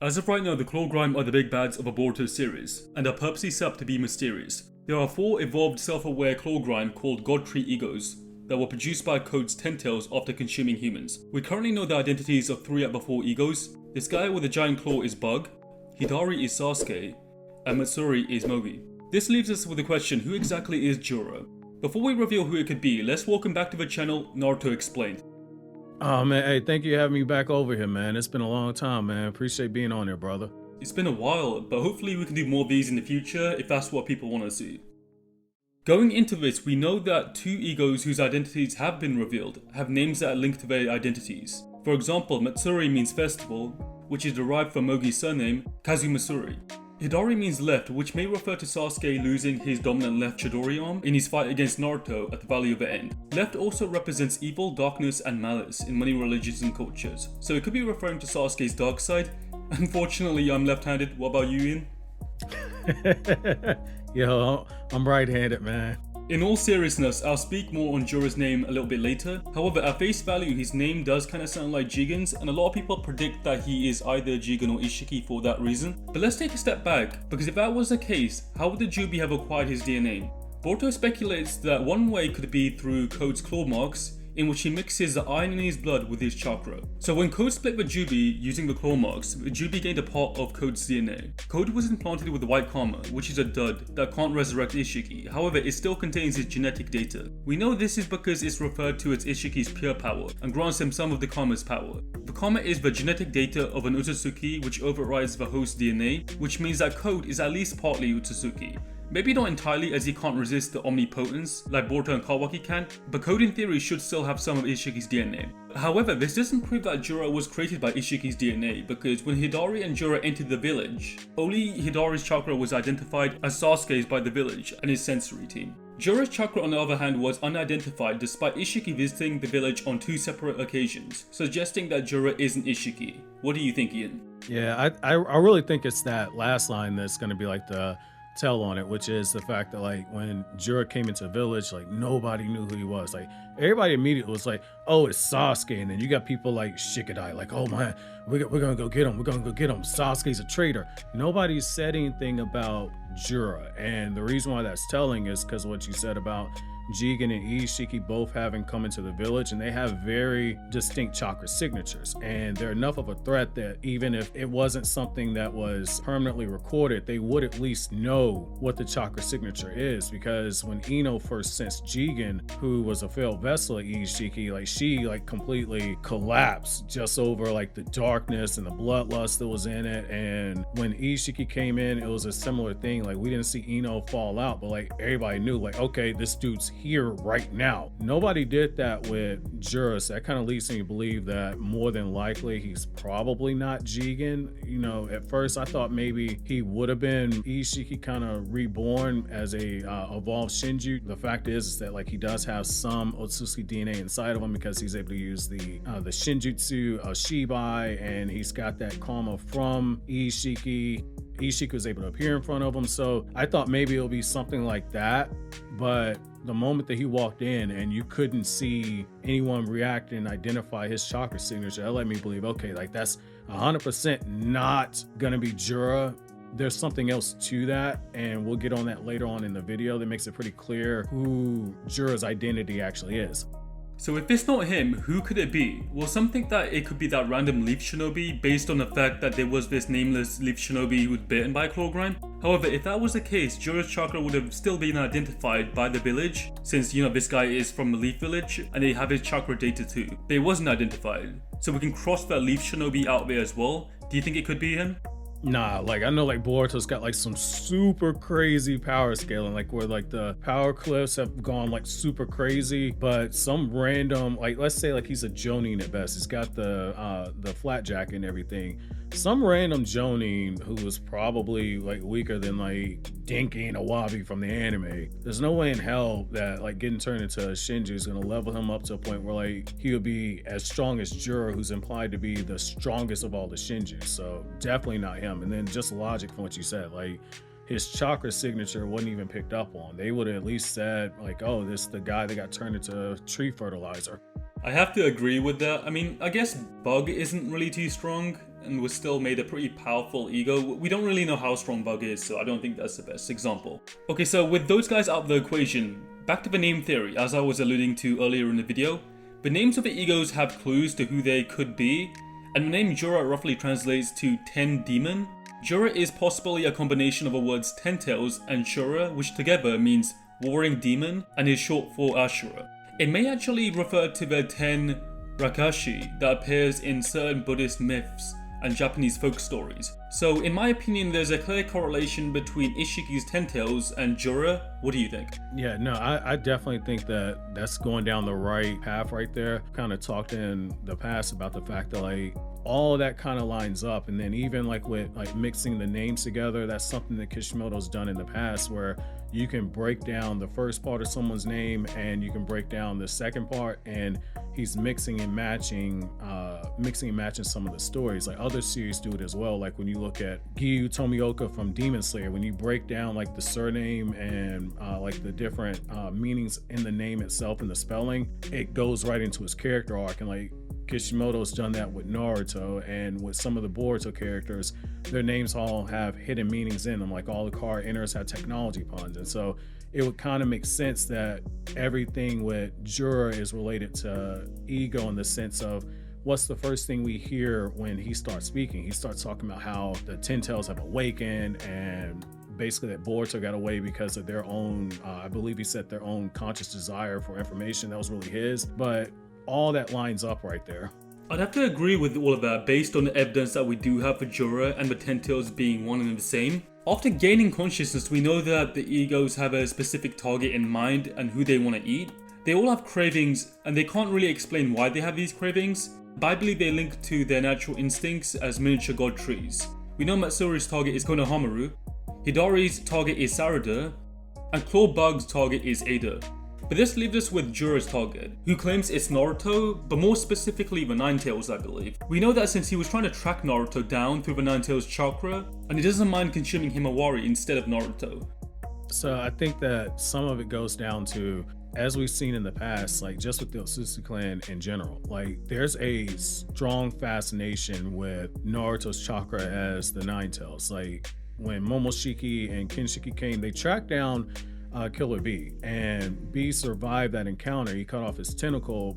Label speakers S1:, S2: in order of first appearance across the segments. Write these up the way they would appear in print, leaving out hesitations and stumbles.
S1: As of right now, the Claw Grime are the big bads of a Boruto series, and are purposely set up to be mysterious. There are 4 evolved self-aware Claw Grime called God Tree Egos that were produced by Code's Ten-Tails after consuming humans. We currently know the identities of 3 out of the 4 egos. This guy with a giant claw is Bug, Hidari is Sasuke, and Matsuri is Moegei. This leaves us with the question, who exactly is Jura? Before we reveal who it could be, let's welcome back to the channel, Naruto Explained.
S2: Oh man, hey, thank you for having me back over here, man. It's been a long time, man. Appreciate being on here, brother.
S1: It's been a while, but hopefully we can do more of these in the future if that's what people want to see. Going into this, we know that 2 egos whose identities have been revealed have names that are linked to their identities. For example, Matsuri means festival, which is derived from Moegei's surname, Kazumatsuri. Hidari means left, which may refer to Sasuke losing his dominant left Chidori arm in his fight against Naruto at the Valley of the End. Left also represents evil, darkness, and malice in many religions and cultures, so it could be referring to Sasuke's dark side. Unfortunately, I'm left-handed. What about you, Ian?
S2: Yo, I'm right-handed, man.
S1: In all seriousness, I'll speak more on Jura's name a little bit later. However, at face value, his name does kind of sound like Jigen's, and a lot of people predict that he is either Jigen or Ishiki for that reason. But let's take a step back, because if that was the case, how would the Jubi have acquired his DNA? Boruto speculates that one way could be through Code's claw marks, in which he mixes the iron in his blood with his chakra. So when Code split the Jubi using the claw marks, the Jubi gained a part of Code's DNA. Code was implanted with the white karma, which is a dud that can't resurrect Ishiki. However, it still contains his genetic data. We know this is because it's referred to as Ishiki's pure power and grants him some of the karma's power. The karma is the genetic data of an Otsutsuki which overrides the host DNA, which means that Code is at least partly Otsutsuki. Maybe not entirely, as he can't resist the omnipotence like Boruto and Kawaki can, but Code in theory should still have some of Ishiki's DNA. However, this doesn't prove that Jura was created by Ishiki's DNA, because when Hidari and Jura entered the village, only Hidari's chakra was identified as Sasuke's by the village and his sensory team. Jura's chakra, on the other hand, was unidentified despite Ishiki visiting the village on 2 separate occasions, suggesting that Jura isn't Ishiki. What do you think, Ian?
S2: Yeah, I really think it's that last line that's going to be like the tell on it, which is the fact that like when Jura came into the village, like nobody knew who he was. Like everybody immediately was like, oh, it's Sasuke. And then you got people like Shikadai, like, oh man, we're gonna go get him. We're gonna go get him. Sasuke's a traitor. Nobody said anything about Jura. And the reason why that's telling is because of what you said about Jigen and Ishiki both having come into the village, and they have very distinct chakra signatures, and they're enough of a threat that even if it wasn't something that was permanently recorded, they would at least know what the chakra signature is. Because when Ino first sensed Jigen, who was a failed vessel of Ishiki, like she like completely collapsed just over like the darkness and the bloodlust that was in it. And when Ishiki came in, it was a similar thing. Like we didn't see Ino fall out, but like everybody knew like, okay, this dude's here right now. Nobody did that with Jura, so that kind of leads me to believe that more than likely he's probably not Jigen. You know, at first I thought maybe he would have been Ishiki kind of reborn as a evolved Shinju. The fact is that like he does have some Otsutsuki DNA inside of him because he's able to use the Shinjutsu Shibai, and he's got that karma from Ishiki. Ishiki was able to appear in front of him, so I thought maybe it'll be something like that. But the moment that he walked in and you couldn't see anyone react and identify his chakra signature, that let me believe, okay, like that's 100% not gonna be Jura. There's something else to that, and we'll get on that later on in the video that makes it pretty clear who Jura's identity actually is.
S1: So if it's not him, who could it be? Well, some think that it could be that random leaf shinobi based on the fact that there was this nameless leaf shinobi who was bitten by a Claw Grime. However, if that was the case, Jura's chakra would have still been identified by the village, since, you know, this guy is from the leaf village and they have his chakra data too. But it wasn't identified. So we can cross that leaf shinobi out there as well. Do you think it could be him?
S2: Nah, like I know like Boruto's got like some super crazy power scaling, like where like the power cliffs have gone like super crazy, but some random, like let's say like he's a Jonin at best, he's got the flat jacket and everything. Some random Jonin who was probably like weaker than like Denki and Awabi from the anime. There's no way in hell that like getting turned into a Shinju is gonna level him up to a point where like he would be as strong as Jura, who's implied to be the strongest of all the Shinjus. So definitely not him. And then just logic from what you said, like his chakra signature wasn't even picked up on. They would have at least said like, oh, this is the guy that got turned into tree fertilizer.
S1: I have to agree with that. I mean, I guess Bug isn't really too strong. and was still made a pretty powerful ego. We don't really know how strong Bug is, so I don't think that's the best example. Okay, so with those guys out of the equation, back to the name theory, as I was alluding to earlier in the video. The names of the egos have clues to who they could be, and the name Jura roughly translates to 10 demon. Jura is possibly a combination of the words 10 tails and Shura, which together means warring demon and is short for Ashura. It may actually refer to the 10 Rakashi that appears in certain Buddhist myths and Japanese folk stories. So in my opinion, there's a clear correlation between Ishiki's 10 tails and Jura. What do you think?
S2: Yeah, no, I definitely think that that's going down the right path right there. Kind of talked in the past about the fact that like all of that kind of lines up, and then even like with like mixing the names together, that's something that Kishimoto's done in the past, where you can break down the first part of someone's name and you can break down the second part, and he's mixing and matching some of the stories. Like other series do it as well. Like when you look at Giyu Tomioka from Demon Slayer, when you break down like the surname and like the different meanings in the name itself and the spelling, it goes right into his character arc. And like Kishimoto's done that with Naruto, and with some of the Boruto characters, their names all have hidden meanings in them. Like all the card inners have technology puns, and so it would kind of make sense that everything with Jura is related to ego in the sense of what's the first thing we hear when he starts speaking? He starts talking about how the Ten Tails have awakened, and basically that Boruto got away because of their own, I believe he said their own conscious desire for information that was really his, but all that lines up right there.
S1: I'd have to agree with all of that based on the evidence that we do have for Jura and the 10 tails being one and the same. After gaining consciousness, we know that the egos have a specific target in mind and who they want to eat. They all have cravings, and they can't really explain why they have these cravings, but I believe they link to their natural instincts as miniature god trees. We know Matsuri's target is Konohamaru, Hidari's target is Sarada, and Claw Bug's target is Ada. But this leaves us with Jura's target, who claims it's Naruto, but more specifically the Nine Tails, I believe. We know that since he was trying to track Naruto down through the Nine Tails chakra, and he doesn't mind consuming Himawari instead of Naruto.
S2: So I think that some of it goes down to, as we've seen in the past, like just with the Sasuke clan in general, like there's a strong fascination with Naruto's chakra as the Nine Tails. Like when Momoshiki and Kinshiki came, they tracked down Killer B, and B survived that encounter. He cut off his tentacle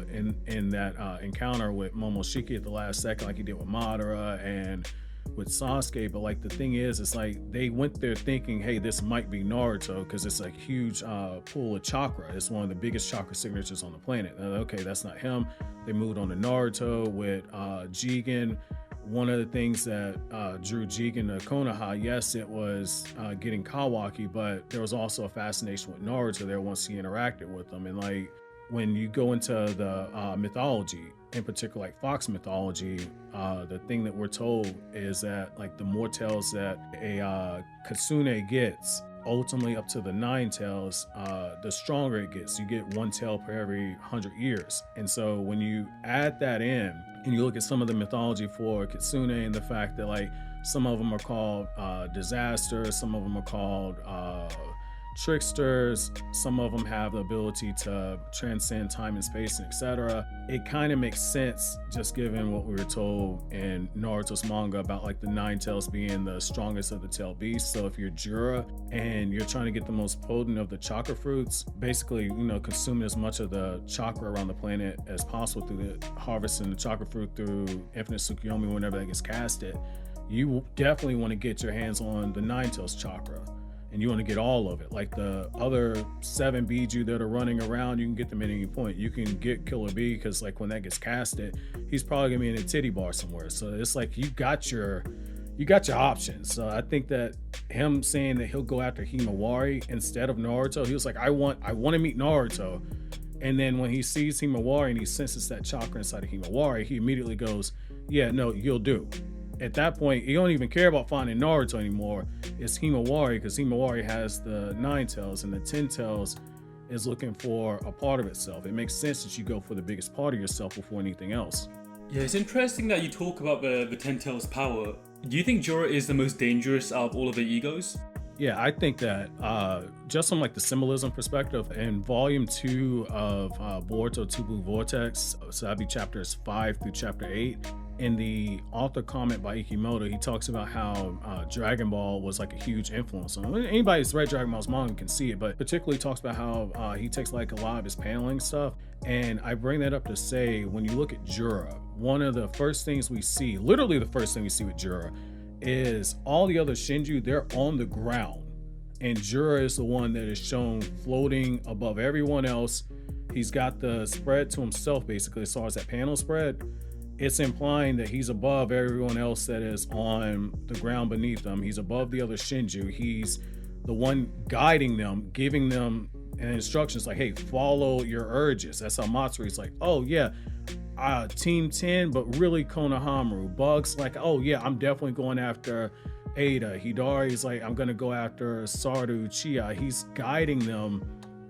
S2: in that encounter with Momoshiki at the last second, like he did with Madara and with Sasuke. But like the thing is, it's like they went there thinking, hey, this might be Naruto because it's a huge pool of chakra. It's one of the biggest chakra signatures on the planet. Okay, that's not him. They moved on to Naruto with Jigen. One of the things that drew Jigen to Konoha, yes, it was getting Kawaki, but there was also a fascination with Naruto there once he interacted with them. And like when you go into the mythology, in particular like Fox mythology, the thing that we're told is that like the more tails that a Kitsune gets, ultimately up to the Nine Tails, the stronger it gets. You get one tail per every 100 years. And so when you add that in and you look at some of the mythology for Kitsune and the fact that like some of them are called disasters, some of them are called tricksters, some of them have the ability to transcend time and space, and etc. It kind of makes sense just given what we were told in Naruto's manga about like the Nine Tails being the strongest of the tail beasts. So if you're Jura and you're trying to get the most potent of the chakra fruits, basically, you know, consuming as much of the chakra around the planet as possible through the harvesting the chakra fruit through Infinite Tsukuyomi whenever that gets casted, you definitely want to get your hands on the Nine Tails chakra. And you want to get all of it. Like the other 7 Biju that are running around, you can get them at any point. You can get Killer B because like when that gets casted, he's probably gonna be in a titty bar somewhere. So it's like you got your options. So I think that him saying that he'll go after Himawari instead of Naruto, he was like, I want to meet Naruto. And then when he sees Himawari and he senses that chakra inside of Himawari, he immediately goes, yeah, no, you'll do. At that point, you don't even care about finding Naruto anymore. It's Himawari, because Himawari has the Nine Tails, and the 10 Tails is looking for a part of itself. It makes sense that you go for the biggest part of yourself before anything else.
S1: Yeah, it's interesting that you talk about the 10 Tails power. Do you think Jura is the most dangerous out of all of the egos?
S2: Yeah, I think that just from like the symbolism perspective, in volume 2 of Boruto 2 Blue Vortex, so that'd be chapters 5 through chapter 8, in the author comment by Ikimoto, he talks about how Dragon Ball was like a huge influence on him. Anybody who's read Dragon Ball's manga can see it, but particularly talks about how he takes like a lot of his paneling stuff. And I bring that up to say, when you look at Jura, one of the first things we see, literally the first thing we see with Jura, is all the other Shinju, they're on the ground. And Jura is the one that is shown floating above everyone else. He's got the spread to himself, basically, as far as that panel spread. It's implying that he's above everyone else that is on the ground beneath him. He's above the other Shinju. He's the one guiding them, giving them instructions like, hey, follow your urges. That's how Matsuri's like, oh yeah, Team 10, but really Konohamaru. Bug's like, oh yeah, I'm definitely going after Ada. Hidari's like, I'm gonna go after Sardu, Chia. He's guiding them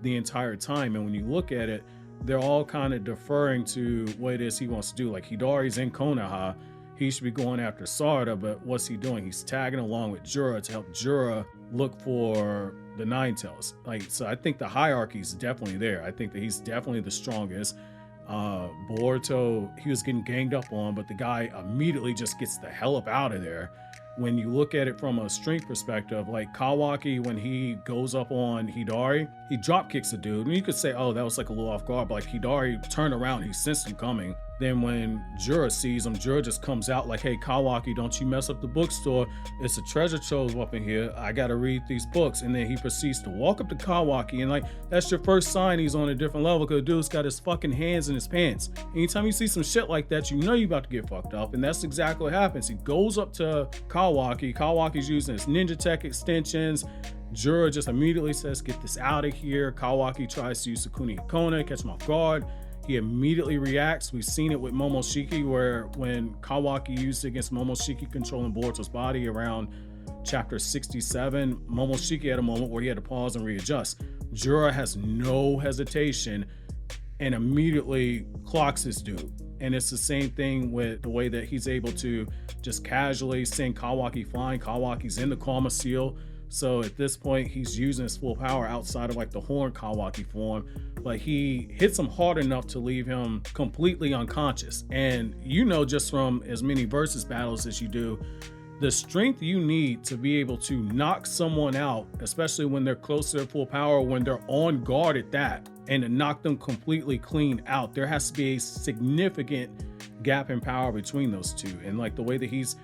S2: the entire time. And when you look at it, they're all kind of deferring to what it is he wants to do. Like Hidari's in Konoha, he should be going after Sarda, but what's he doing? He's tagging along with Jura to help Jura look for the Nine Tails. Like, so I think the hierarchy is definitely there. I think that he's definitely the strongest. Boruto, he was getting ganged up on, but the guy immediately just gets the hell up out of there. When you look at it from a strength perspective, like Kawaki, when he goes up on Hidari, he drop kicks the dude. And you could say, oh, that was like a little off guard, but like Hidari turned around, he sensed him coming. Then when Jura sees him, Jura just comes out like, hey, Kawaki, don't you mess up the bookstore. It's a treasure trove up in here. I got to read these books. And then he proceeds to walk up to Kawaki. And like, that's your first sign he's on a different level, because the dude's got his fucking hands in his pants. Anytime you see some shit like that, you know you're about to get fucked up. And that's exactly what happens. He goes up to Kawaki. Kawaki's using his ninja tech extensions. Jura just immediately says, get this out of here. Kawaki tries to use Sukuni Hikona, catch him off guard. He immediately reacts. We've seen it with Momoshiki, where when Kawaki used it against Momoshiki controlling Boruto's body around chapter 67, Momoshiki had a moment where he had to pause and readjust. Jura has no hesitation and immediately clocks this dude. And it's the same thing with the way that he's able to just casually send Kawaki flying. Kawaki's in the Karma Seal. So at this point, he's using his full power outside of like the Horn Kawaki form, but he hits him hard enough to leave him completely unconscious. And you know, just from as many versus battles as you do, the strength you need to be able to knock someone out, especially when they're close to their full power, when they're on guard at that, and to knock them completely clean out, there has to be a significant gap in power between those two. And like the way that he's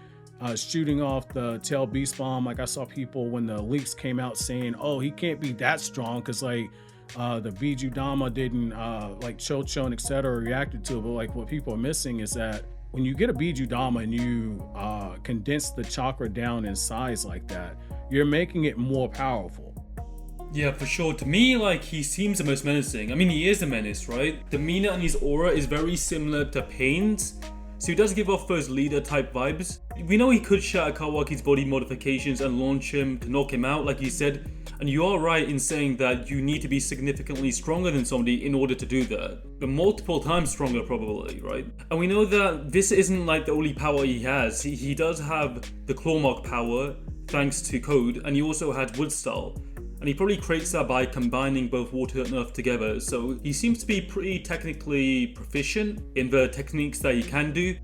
S2: shooting off the tail beast bomb, like I saw people when the leaks came out saying, oh, he can't be that strong because like the Biju Dama didn't like Chocho and etc. reacted to it. But like what people are missing is that when you get a Biju Dama and you condense the chakra down in size like that, you're making it more powerful.
S1: Yeah, for sure. To me, like, he seems the most menacing. I mean, he is a menace, right? Demeanor and his aura is very similar to Pain's, so he does give off those leader type vibes. We know he could shatter Kawaki's body modifications and launch him to knock him out, like you said. And you are right in saying that you need to be significantly stronger than somebody in order to do that. But multiple times stronger probably, right? And we know that this isn't like the only power he has. He does have the claw mark power, thanks to Code, and he also had Wood Style. And he probably creates that by combining both water and earth together. So he seems to be pretty technically proficient in the techniques that he can do.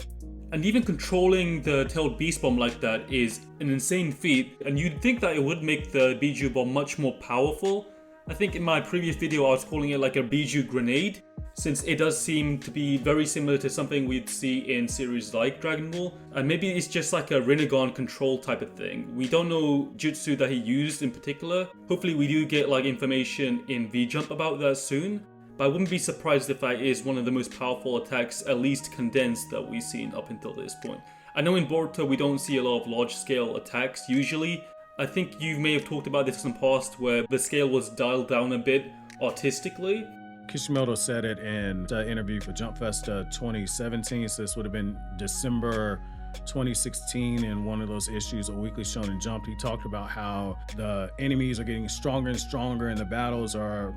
S1: And even controlling the tailed beast bomb like that is an insane feat. And you'd think that it would make the Biju bomb much more powerful. I think in my previous video I was calling it like a Biju grenade, since it does seem to be very similar to something we'd see in series like Dragon Ball. And maybe it's just like a Rinnegan control type of thing. We don't know jutsu that he used in particular. Hopefully we do get like information in V-Jump about that soon. But I wouldn't be surprised if that is one of the most powerful attacks, at least condensed, that we've seen up until this point. I know in Boruto we don't see a lot of large scale attacks usually. I think you may have talked about this in the past where the scale was dialed down a bit artistically.
S2: Kishimoto said it in the interview for Jump Festa 2017, so this would have been December 2016 in one of those issues of Weekly Shonen Jump. He talked about how the enemies are getting stronger and stronger and the battles are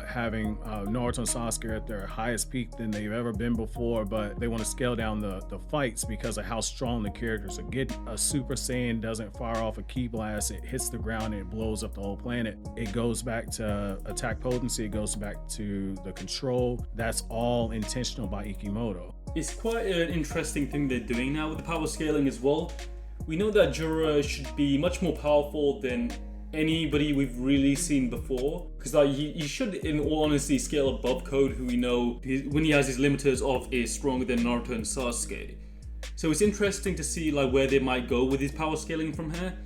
S2: having Naruto and Sasuke at their highest peak than they've ever been before, but they want to scale down the fights because of how strong the characters are getting. A Super Saiyan doesn't fire off a ki blast, it hits the ground and it blows up the whole planet. It goes back to attack potency, it goes back to the control. That's all intentional by Ikimoto.
S1: It's quite an interesting thing they're doing now with the power scaling as well. We know that Jura should be much more powerful than anybody we've really seen before, because like he should, in all honesty, scale above Code, who we know when he has his limiters off is stronger than Naruto and Sasuke. So it's interesting to see like where they might go with his power scaling from here,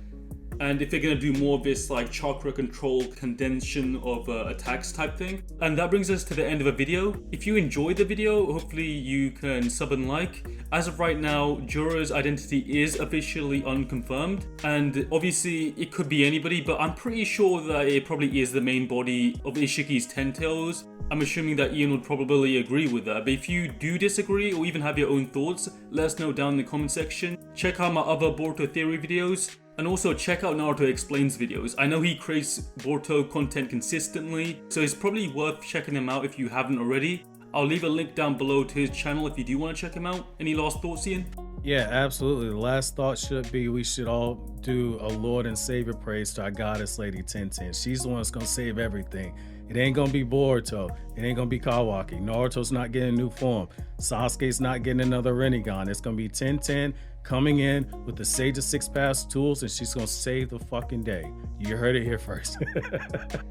S1: and if they're gonna do more of this like chakra control condensation of attacks type thing. And that brings us to the end of a video. If you enjoyed the video, hopefully you can sub and like. As of right now, Jura's identity is officially unconfirmed, and obviously it could be anybody, but I'm pretty sure that it probably is the main body of Ishiki's Ten Tails. I'm assuming that Ian would probably agree with that, but if you do disagree or even have your own thoughts, let us know down in the comment section. Check out my other Boruto theory videos, and also check out Naruto Explains videos. I know he creates Boruto content consistently, so it's probably worth checking him out if you haven't already. I'll leave a link down below to his channel if you do want to check him out. Any last thoughts, Ian?
S2: Yeah, absolutely. The last thought should be we should all do a Lord and Savior praise to our goddess lady Tenten. She's the one that's gonna save everything. It ain't gonna be Boruto. It ain't gonna be Kawaki. Naruto's not getting a new form. Sasuke's not getting another Rinnegan. It's gonna be Tenten coming in with the Sage of Six Paths tools, and she's gonna save the fucking day. You heard it here first.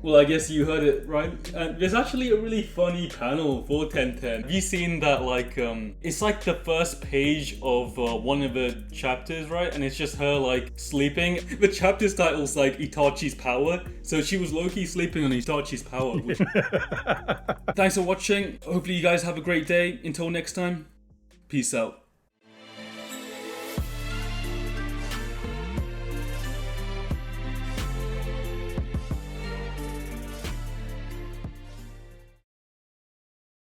S1: Well, I guess you heard it right. And there's actually a really funny panel for Tenten. Have you seen that? Like, it's like the first page of one of the chapters, right? And it's just her like sleeping. The chapter's title's like Itachi's power, so she was low-key sleeping on Itachi's power. Which... Thanks for watching. Hopefully you guys have a great day. Until next time, peace out.